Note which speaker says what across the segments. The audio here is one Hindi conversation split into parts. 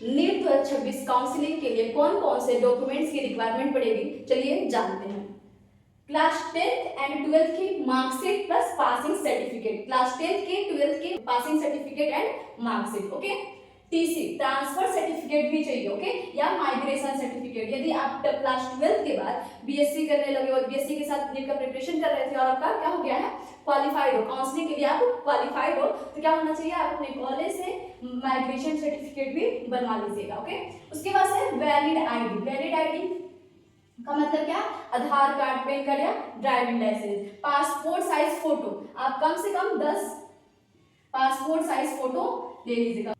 Speaker 1: नीट 2026 काउंसलिंग के लिए कौन कौन से डॉक्यूमेंट्स की रिक्वायरमेंट पड़ेगी, चलिए जानते हैं। क्लास 10th एंड 12th की marksheet plus passing certificate, class 10th की 12th की passing certificate and marksheet, okay. TC transfer certificate भी चाहिए, ओके, या माइग्रेशन सर्टिफिकेट। यदि आप क्लास 12th के बाद बीएससी करने लगे और बीएससी के साथ नीट का प्रिपरेशन कर रहे थे और आपका क्या हो गया है, क्वालिफाइड हो, काउंसलिंग के लिए आप क्वालिफाइड हो, तो क्या होना चाहिए, आप अपने कॉलेज से माइग्रेशन सर्टिफिकेट भी बनवा लीजिएगा, ओके। उसके बाद से वैलिड आईडी, वैलिड आईडी का मतलब क्या, आधार कार्ड, पैन कार्ड या driving licence. Passport size photo, आप कम से कम 10 पासपोर्ट साइज फोटो ले लीजिएगा।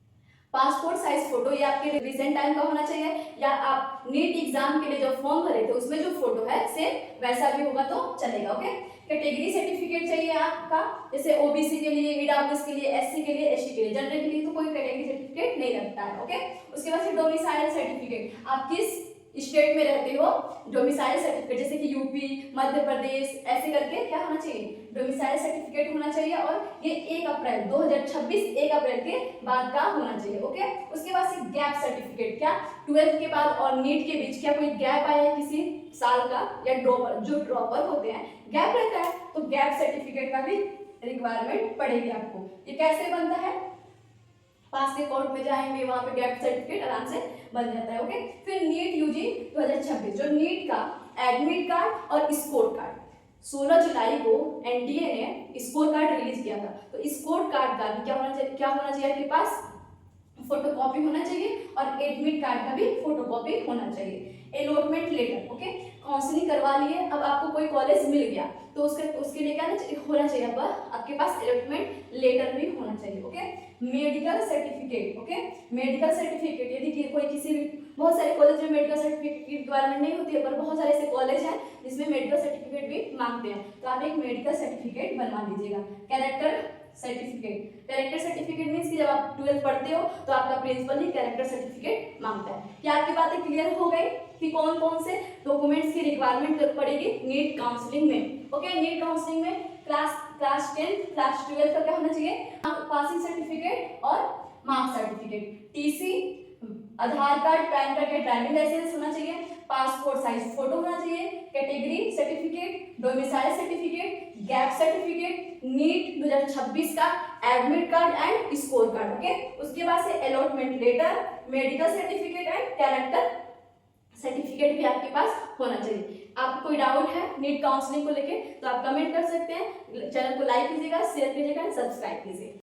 Speaker 1: पासपोर्ट साइज फोटो ये आपके रिसेंट टाइम का होना चाहिए, या आप नीट एग्जाम के लिए जो फॉर्म भरे थे उसमें जो फोटो है सेम वैसा भी होगा तो चलेगा, ओके। कैटेगरी सर्टिफिकेट चाहिए आपका, जैसे ओबीसी के लिए, ईडब्ल्यूएस के लिए, एससी के लिए, एसटी के लिए। जनरल के लिए तो कोई कैटेगरी सर्टिफिकेट नहीं लगता है, ओके। उसके बाद डोमिसाइल सर्टिफिकेट, आप किस स्टेट में रहते हो, डोमिसाइल सर्टिफिकेट, जैसे कि यूपी, मध्य प्रदेश, ऐसे करके क्या होना चाहिए, डोमिसाइल सर्टिफिकेट होना चाहिए। और ये 1 अप्रैल 2026 1 अप्रैल के बाद का होना चाहिए, ओके। उसके बाद से गैप सर्टिफिकेट, क्या 12th के बाद और नीट के बीच क्या कोई गैप आया है किसी साल का, या ड्रॉपर, जो ड्रॉपर होते हैं गैप रहता है, तो गैप सर्टिफिकेट का भी रिक्वायरमेंट पड़ेगी आपको। ये कैसे बनता है, पास के कोर्ट में जाएंगे, वहां पे गैप सर्टिफिकेट आराम से बन जाता है, ओके। फिर नीट यूजी 2026, जो नीट का एडमिट कार्ड और स्कोर कार्ड, 16 जुलाई को एनटीए ने स्कोर कार्ड रिलीज किया था, तो स्कोर कार्ड का भी क्या होना चाहिए आपके पास, फोटोकॉपी होना चाहिए, और एडमिट कार्ड का भी फोटोकॉपी होना चाहिए। अलॉटमेंट लेटर, ओके, काउंसलिंग करवा लिए, अब आपको कोई कॉलेज मिल गया तो उसके लिए क्या होना चाहिए, आपके पास अलॉटमेंट लेटर भी होना चाहिए, okay. Medical certificate, okay, medical certificate, यदि कोई किसी भी, बहुत सारे कॉलेज में मेडिकल सर्टिफिकेट की रिक्वायरमेट नहीं होती है, पर बहुत सारे ऐसे कॉलेज हैं जिसमें मेडिकल सर्टिफिकेट भी मांगते हैं, तो आप एक मेडिकल सर्टिफिकेट बनवा लीजिएगा। Character certificate, character certificate means कि जब आप 12th पढ़ते हो तो आपका प्रिंसिपल ही कैरेक्टर सर्टिफिकेट मांगता है। क्या आपकी बातें क्लियर हो गई कि कौन कौन से डॉक्यूमेंट्स की रिक्वायरमेंट पड़ेगी नीट काउंसलिंग में, ओके। नीट काउंसलिंग में क्लास 10, क्लास 12 का क्या होना चाहिए, पासिंग सर्टिफिकेट और marks certificate, TC, Aadhaar card, PAN card या ड्राइविंग लाइसेंस होना चाहिए, पासपोर्ट साइज फोटो होना चाहिए, category certificate, domicile certificate, gap certificate, NEET 2026 का admit card and score card, okay. उसके बाद से allotment letter, medical certificate and character certificate भी आपके पास होना चाहिए। आपको कोई डाउट है नीट काउंसलिंग को लेके तो आप कमेंट कर सकते हैं। चैनल को लाइक कीजिएगा, शेयर कीजिएगा, सब्सक्राइब कीजिए।